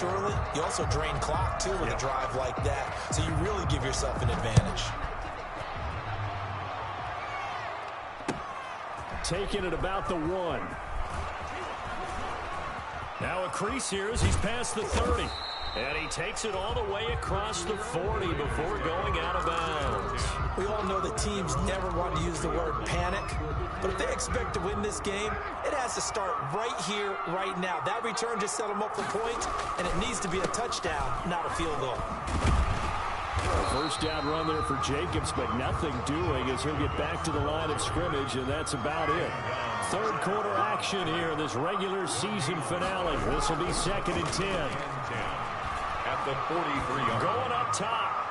prematurely, you also drain clock, too, with a drive like that. So you really give yourself an advantage. Taking it about the 1. Now a crease here as he's past the 30. And he takes it all the way across the 40 before going out of bounds. We all know that teams never want to use the word panic, but if they expect to win this game, it has to start right here, right now. That return just set them up for points, and it needs to be a touchdown, not a field goal. First down run there for Jacobs, but nothing doing as he'll get back to the line of scrimmage, and that's about it. Third quarter action here in this regular season finale. This will be 2nd and 10. At the 43-yard. Going up top.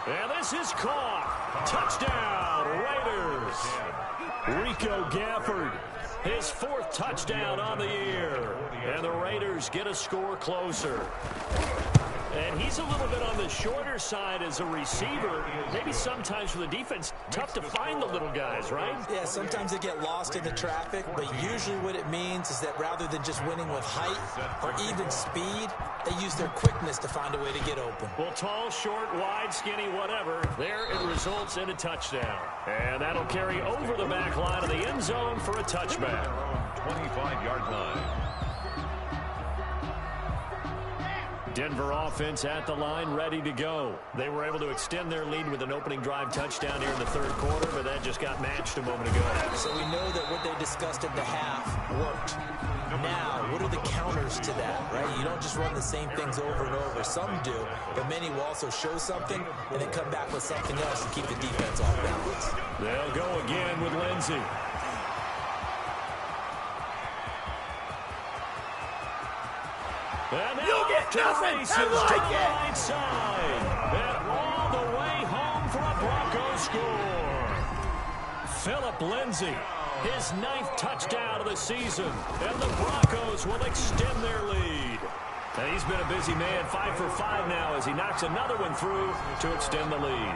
And this is caught. Touchdown, Raiders. Rico Gafford, his 4th touchdown on the year. And the Raiders get a score closer. And he's a little bit on the shorter side as a receiver. Maybe sometimes for the defense, tough to find the little guys, right? Yeah, sometimes they get lost in the traffic, but usually what it means is that rather than just winning with height or even speed, they use their quickness to find a way to get open. Well, tall, short, wide, skinny, whatever, there it results in a touchdown. And that'll carry over the back line of the end zone for a touchback. 25-yard line. Denver offense at the line, ready to go. They were able to extend their lead with an opening drive touchdown here in the 3rd quarter, but that just got matched a moment ago. So we know that what they discussed at the half worked. Now, what are the counters to that, right? You don't just run the same things over and over. Some do, but many will also show something and then come back with something else to keep the defense off balance. They'll go again with Lindsey. And you get nothing like it. Right side. And all the way home for a Broncos score. Phillip Lindsay, his 9th touchdown of the season. And the Broncos will extend their lead. And he's been a busy man, 5 for 5 now as he knocks another one through to extend the lead.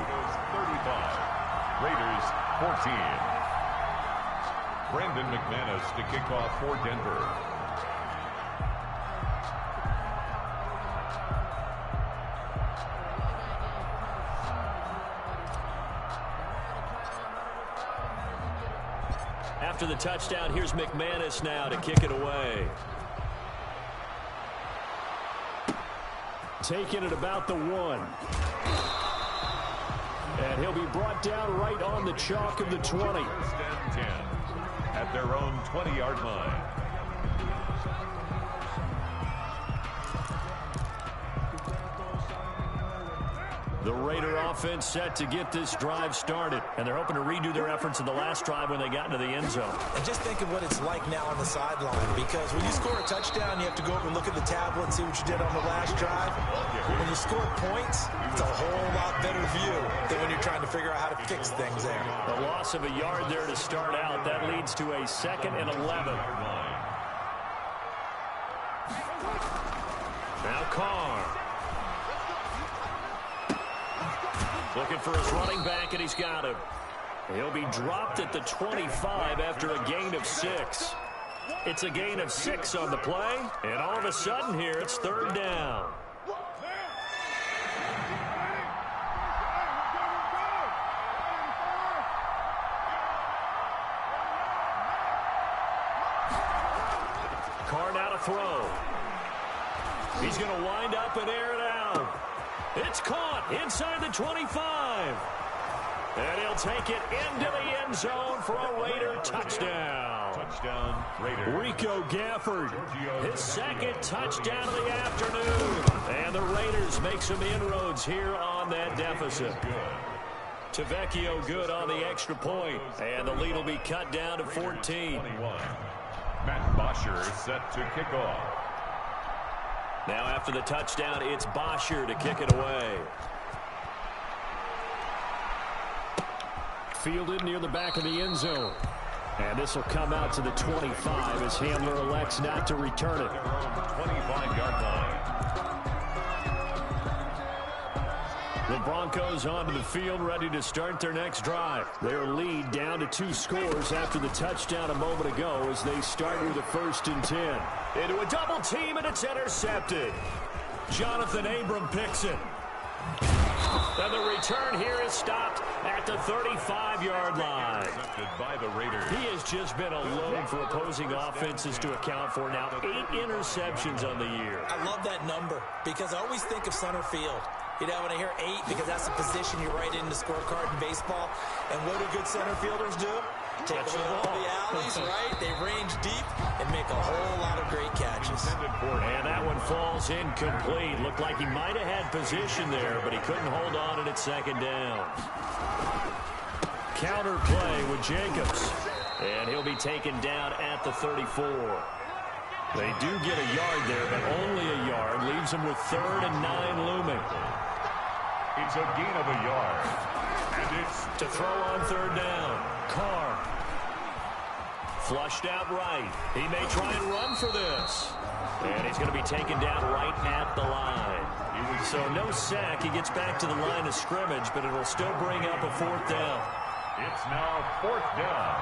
35. Raiders 14. Brandon McManus to kick off for Denver. After the touchdown, here's McManus now to kick it away. Taking it about the 1. And he'll be brought down right on the chalk of the 20. 10 at their own 20-yard line. The Raider offense set to get this drive started, and they're hoping to redo their efforts in the last drive when they got into the end zone. And just think of what it's like now on the sideline, because when you score a touchdown, you have to go over and look at the tablet and see what you did on the last drive. When you score points, it's a whole lot better view than when you're trying to figure out how to fix things there. The loss of a yard there to start out. That leads to a 2nd and 11. Now Carr. Looking for his running back, and he's got him. He'll be dropped at the 25 after a gain of 6. It's a gain of 6 on the play, and all of a sudden here, it's 3rd down. Carr now to throw. He's going to wind up and air it out. It's caught inside the 25. And he'll take it into the end zone for a Raider touchdown. Touchdown, Raider. Rico Gafford, his 2nd touchdown of the afternoon. And the Raiders make some inroads here on that deficit. Tavecchio good on the extra point. And the lead will be cut down to 14. Matt Bosher set to kick off. Now after the touchdown, it's Bosher to kick it away. Fielded near the back of the end zone. And this will come out to the 25 as Hamler elects not to return it. 25-yard line. The the Broncos onto the field, ready to start their next drive. Their lead down to 2 scores after the touchdown a moment ago as they start with a 1st and 10. Into a double team, and it's intercepted. Jonathan Abram picks it. And the return here is stopped at the 35-yard line. By the Raiders. He has just been a load for opposing offenses to account for. Now 8 interceptions on the year. I love that number because I always think of center field. You know, when I hear 8, because that's the position you write in the scorecard in baseball. And what do good center fielders do? Take the ball the alleys, right? They range deep and make a whole lot of great catches. And that one falls incomplete. Looked like he might have had position there, but he couldn't hold on at 2nd down. Counter play with Jacobs. And he'll be taken down at the 34. They do get a yard there, but only a yard. Leaves them with 3rd and 9 looming. It's a gain of a yard. And it's to throw on 3rd down. Carr. Flushed out right. He may try and run for this. And he's going to be taken down right at the line. So no sack. He gets back to the line of scrimmage, but it'll still bring up a 4th down. It's now 4th down.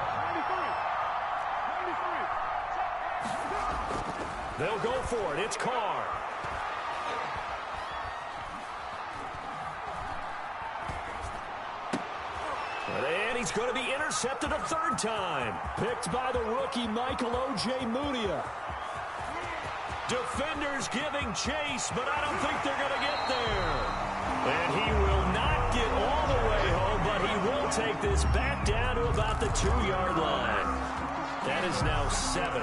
They'll go for it. It's Carr. And he's going to be intercepted a 3rd time. Picked by the rookie, Michael O.J. Mudia. Defenders giving chase, but I don't think they're going to get there. And he will not get all the way home, but he will take this back down to about the 2-yard line. That is now 7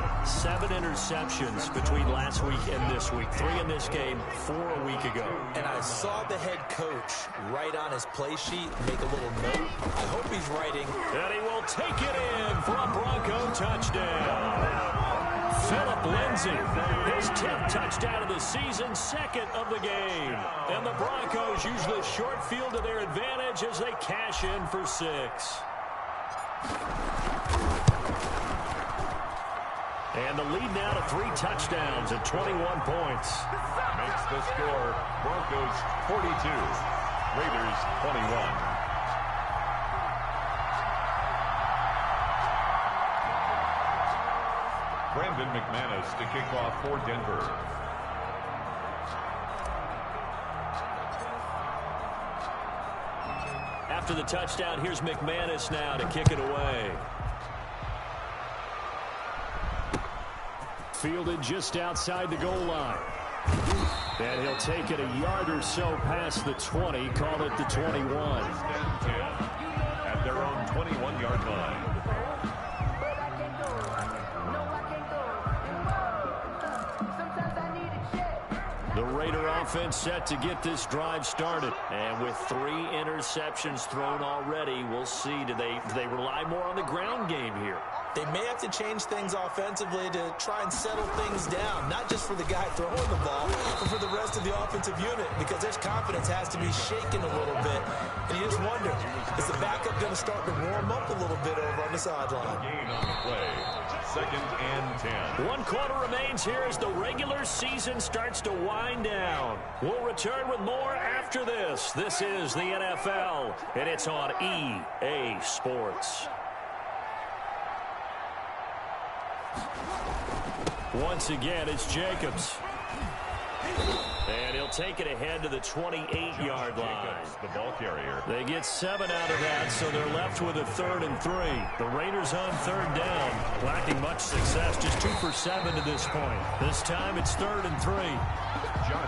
interceptions between last week and this week. 3 in this game, 4 a week ago. And I saw the head coach write on his play sheet, make a little note. I hope he's writing. And he will take it in for a Bronco touchdown. Phillip Lindsay, his 10th touchdown of the season, 2nd of the game. And the Broncos use the short field to their advantage as they cash in for 6. And the lead now to 3 touchdowns at 21 points. Makes the score Broncos 42, Raiders 21. Brandon McManus to kick off for Denver. After the touchdown, here's McManus now to kick it away. Fielded just outside the goal line. And he'll take it a yard or so past the 20, call it the 21. At their own 21-yard line. The Raider offense set to get this drive started. And with 3 interceptions thrown already, we'll see. Do they rely more on the ground game here? They may have to change things offensively to try and settle things down, not just for the guy throwing the ball, but for the rest of the offensive unit, because their confidence has to be shaken a little bit. And you just wonder, is the backup going to start to warm up a little bit over on the sideline? Gain on the play. 2nd and 10. 1 quarter remains here as the regular season starts to wind down. We'll return with more after this. This is the NFL, and it's on EA Sports. Once again, it's Jacobs. And he'll take it ahead to the 28-yard line. The ball carrier. They get 7 out of that, so they're left with a 3rd and 3. The Raiders on 3rd down, lacking much success, just 2 for 7 to this point. This time it's 3rd and 3.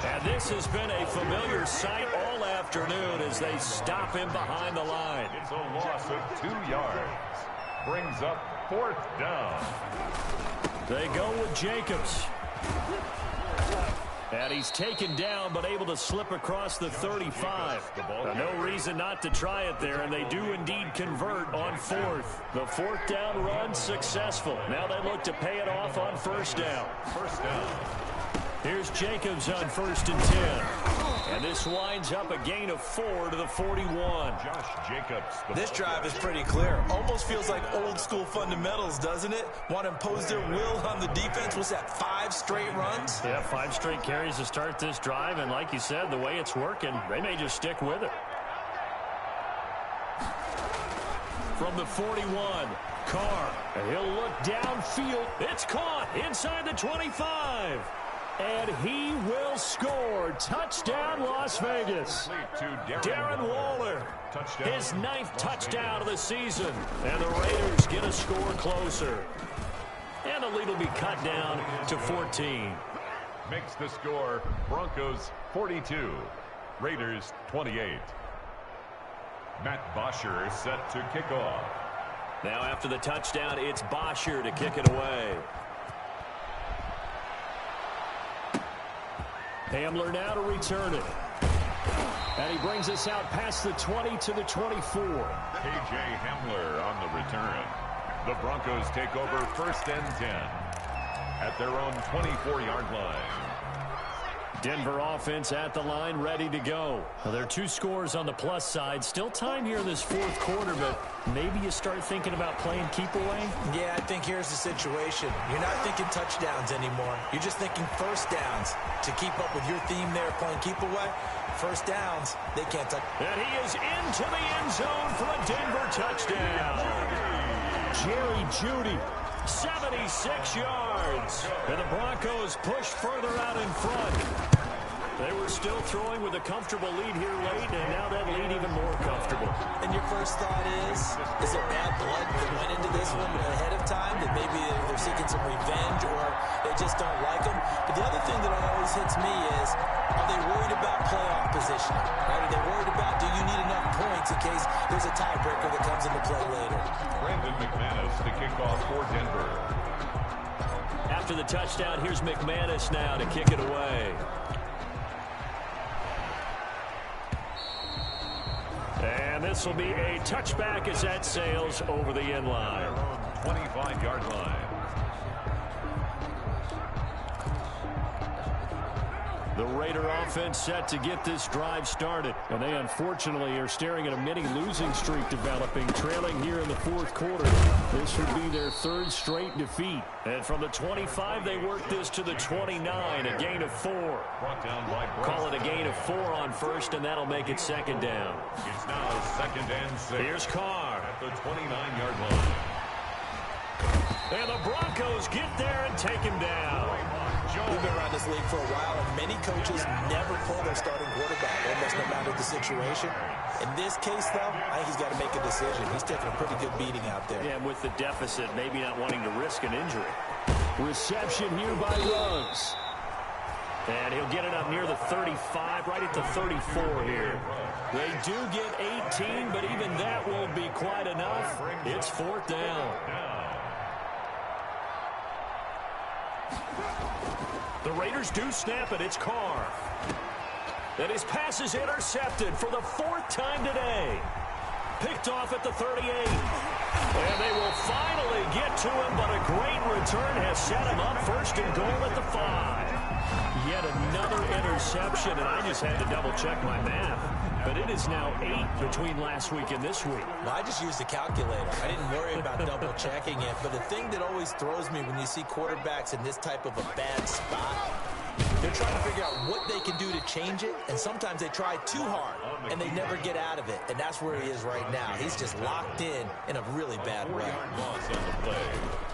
And this has been a familiar sight all afternoon as they stop him behind the line. It's a loss of 2 yards. Brings up 4th down. They go with Jacobs. And he's taken down, but able to slip across the 35. No reason not to try it there, and they do indeed convert on 4th. The 4th down run successful. Now they look to pay it off on 1st down. 1st down. Here's Jacobs on 1st and 10. And this winds up a gain of 4 to the 41. Josh Jacobs. This drive is pretty clear. Almost feels like old school fundamentals, doesn't it? Want to impose their will on the defense. What's that, 5 straight runs? Yeah, 5 straight carries to start this drive. And like you said, the way it's working, they may just stick with it. From the 41, Carr. He'll look downfield. It's caught inside the 25. And he will score. Touchdown, Las Vegas. Darren Waller, his 9th touchdown of the season. And the Raiders get a score closer. And the lead will be cut down to 14. Makes the score Broncos 42, Raiders 28. Matt Bosher set to kick off. Now after the touchdown, it's Bosher to kick it away. Hamler now to return it. And he brings us out past the 20 to the 24. K.J. Hamler on the return. The Broncos take over 1st and 10 at their own 24-yard line. Denver offense at the line, ready to go. Well, there are 2 scores on the plus side. Still time here in this 4th quarter, but maybe you start thinking about playing keep away? Yeah, I think here's the situation. You're not thinking touchdowns anymore. You're just thinking first downs. To keep up with your theme there, playing keep away, first downs, they can't touch. And he is into the end zone for a Denver touchdown. Jerry Jeudy, 76 yards. And the Broncos push further out in front. They were still throwing with a comfortable lead here late, and now that lead even more comfortable. And your first thought is there bad blood that went into this one ahead of time? That maybe they're seeking some revenge or they just don't like them? But the other thing that always hits me is, are they worried about playoff positioning? Right? Are they worried about, do you need enough points in case there's a tiebreaker that comes into play later? Brandon McManus to kick off for Denver. After the touchdown, here's McManus now to kick it away. And this will be a touchback as that sails over the end line. 25-yard line. The Raider offense set to get this drive started. And they unfortunately are staring at a mini losing streak developing, trailing here in the 4th quarter. This would be their 3rd straight defeat. And from the 25, they work this to the 29, a gain of 4. Brought down by Call it a gain of 4 on first, and that'll make it 2nd down. It's now 2nd and 6. Here's Carr. At the 29-yard line. And the Broncos get there and take him down. We've been around this league for a while, and many coaches never pull their starting quarterback, almost no matter the situation. In this case, though, I think he's got to make a decision. He's taking a pretty good beating out there. Yeah, with the deficit, maybe not wanting to risk an injury. Reception here by Ruggs. And he'll get it up near the 35, right at the 34 here. They do get 18, but even that won't be quite enough. It's 4th down. The Raiders do snap it. It's Carr. And his pass is intercepted for the 4th time today. Picked off at the 38. And they will finally get to him, but a great return has set him up 1st and goal at the 5. Yet another interception, and I just had to double-check my math. But it is now 8 between last week and this week. Well, I just used a calculator. I didn't worry about double-checking it. But the thing that always throws me when you see quarterbacks in this type of a bad spot, they're trying to figure out what they can do to change it, and sometimes they try too hard, and they never get out of it. And that's where he is right now. He's just locked in a really bad way. Loss on the play.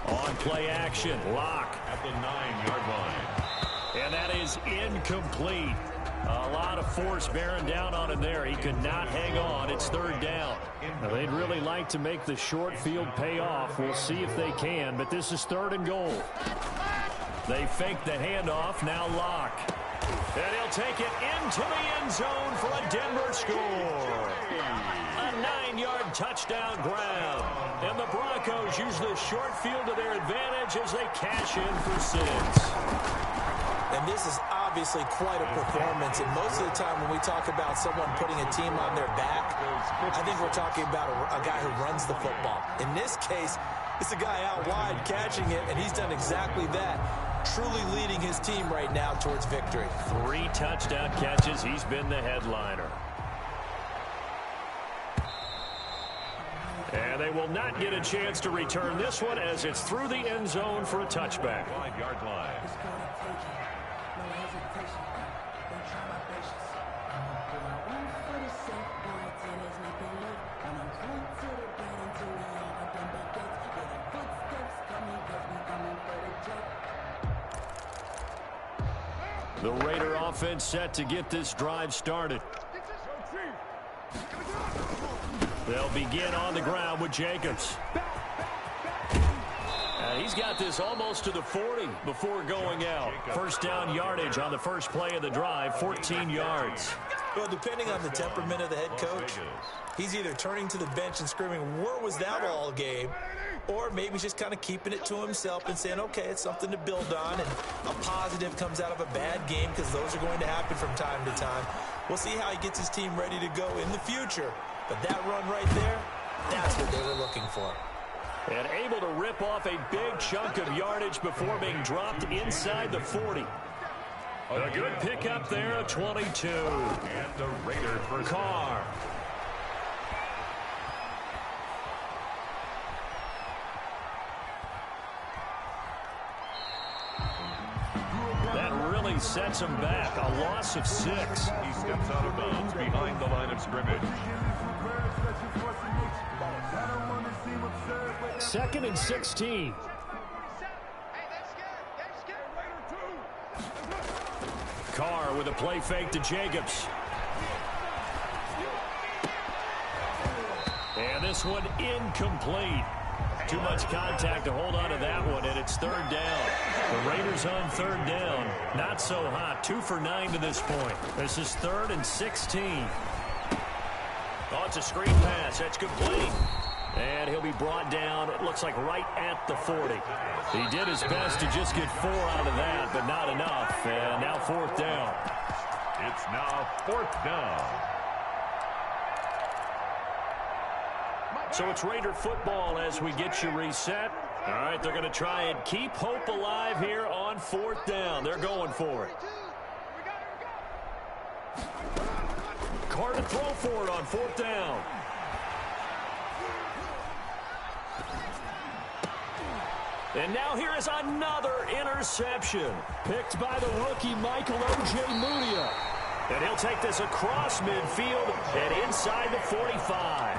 On play action, Lock. At the 9-yard line. And that is incomplete. A lot of force bearing down on him there. He could not hang on. It's 3rd down. Now, they'd really like to make the short field pay off. We'll see if they can, but this is 3rd and goal. They fake the handoff. Now Lock. And he'll take it into the end zone for a Denver score. A 9-yard touchdown grab. And the Broncos use the short field to their advantage as they cash in for 6. And this is obviously quite a performance. And most of the time when we talk about someone putting a team on their back, I think we're talking about a guy who runs the football. In this case, it's a guy out wide catching it, and he's done exactly that, truly leading his team right now towards victory. 3 touchdown catches. He's been the headliner. And they will not get a chance to return this one as it's through the end zone for a touchback. 5-yard line. The Raider offense set to get this drive started. They'll begin on the ground with Jacobs. He's got this almost to the 40 before going out. First down yardage on the first play of the drive, 14 yards. Well, depending on the temperament of the head coach, he's either turning to the bench and screaming, "Where was that all game?" Or maybe he's just kind of keeping it to himself and saying, okay, it's something to build on, and a positive comes out of a bad game, because those are going to happen from time to time. We'll see how he gets his team ready to go in the future. But that run right there, that's what they were looking for. And able to rip off a big chunk of yardage before being dropped inside the 40. A good pickup there, a 22. And the Raider first. Carr. That really sets him back. A loss of 6. He steps out of bounds behind the line of scrimmage. 2nd and 16. Carr with a play fake to Jacobs. And this one incomplete. Too much contact to hold on to that one, and it's 3rd down. The Raiders on 3rd down. Not so hot. 2 for 9 to this point. This is 3rd and 16. Oh, it's a screen pass. That's complete. And he'll be brought down, it looks like right at the 40. He did his best to just get 4 out of that, but not enough. And now 4th down. It's now 4th down. So it's Raider football as we get you reset. All right, they're going to try and keep hope alive here on 4th down. They're going for it. Carr to throw for it on 4th down. And now here is another interception. Picked by the rookie Michael O.J. Mudia. And he'll take this across midfield and inside the 45.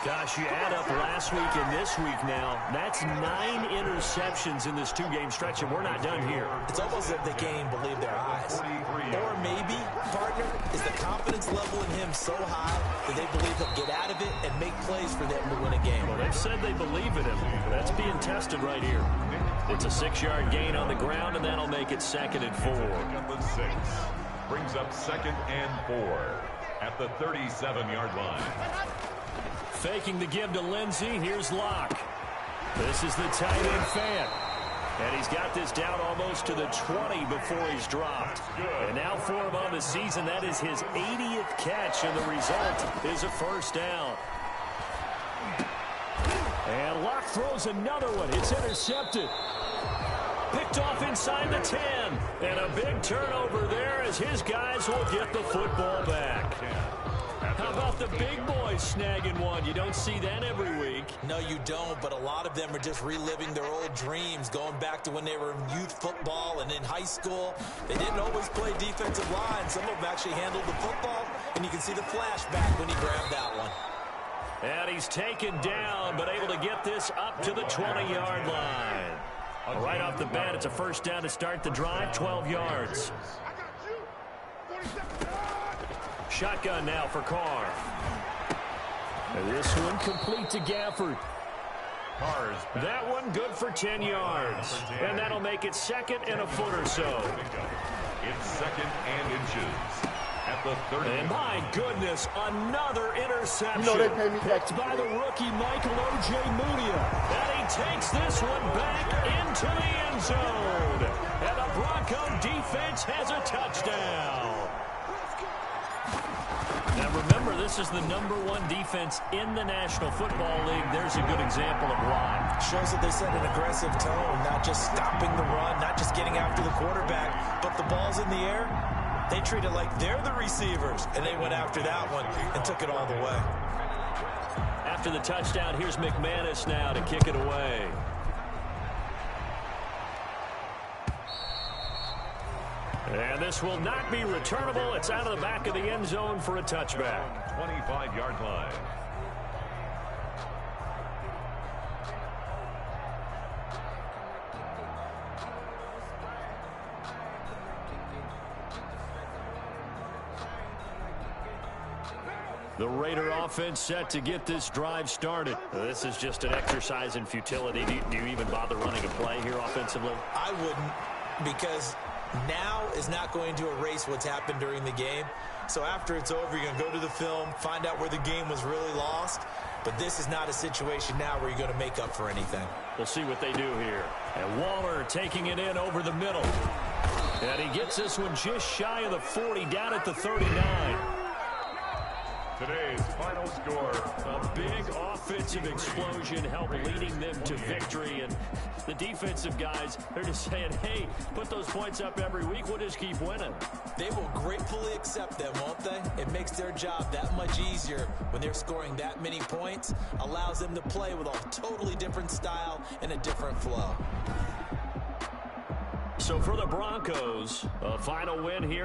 Gosh, you add up last week and this week now, that's 9 interceptions in this 2-game stretch, and we're not done here. It's almost as if they can't even believe their eyes. Or maybe, partner, is the confidence level in him so high that they believe he'll get out of it and make plays for them to win a game. Well, they've said they believe in him. That's being tested right here. It's a 6-yard gain on the ground, and that'll make it 2nd and 4. Up with 6. Brings up 2nd and 4 at the 37-yard line. Faking the give to Lindsey. Here's Locke. This is the tight end fan. And he's got this down almost to the 20 before he's dropped. And now for him on the season, that is his 80th catch, and the result is a 1st down. And Locke throws another one. It's intercepted. Picked off inside the 10. And a big turnover there as his guys will get the football back. How about the big boys snagging one? You don't see that every week. No, you don't, but a lot of them are just reliving their old dreams, going back to when they were in youth football and in high school. They didn't always play defensive line. Some of them actually handled the football, and you can see the flashback when he grabbed that one. And he's taken down, but able to get this up to the 20-yard line. Right off the bat, it's a 1st down to start the drive, 12 yards. Shotgun now for Carr. And this one complete to Gafford. That one good for 10 yards. And that'll make it 2nd and a foot or so. It's 2nd and inches at the 30. And my goodness, another interception. Picked by the rookie Michael O.J. Mudia. And he takes this one back into the end zone. And the Bronco defense has a touchdown. Now remember, this is the #1 defense in the National Football League. There's a good example of why. Shows that they set an aggressive tone, not just stopping the run, not just getting after the quarterback, but the ball's in the air. They treat it like they're the receivers, and they went after that one and took it all the way. After the touchdown, here's McManus now to kick it away. And this will not be returnable. It's out of the back of the end zone for a touchback. 25-yard line. The Raider offense set to get this drive started. This is just an exercise in futility. Do you even bother running a play here offensively? I wouldn't, because now is not going to erase what's happened during the game. So after it's over, you're going to go to the film, find out where the game was really lost. But this is not a situation now where you're going to make up for anything. We'll see what they do here. And Waller taking it in over the middle. And he gets this one just shy of the 40, down at the 39. Today's final score. A big offensive explosion helped leading them to victory. And the defensive guys, they're just saying, hey, put those points up every week. We'll just keep winning. They will gratefully accept them, won't they? It makes their job that much easier when they're scoring that many points. Allows them to play with a totally different style and a different flow. So for the Broncos, a final win here.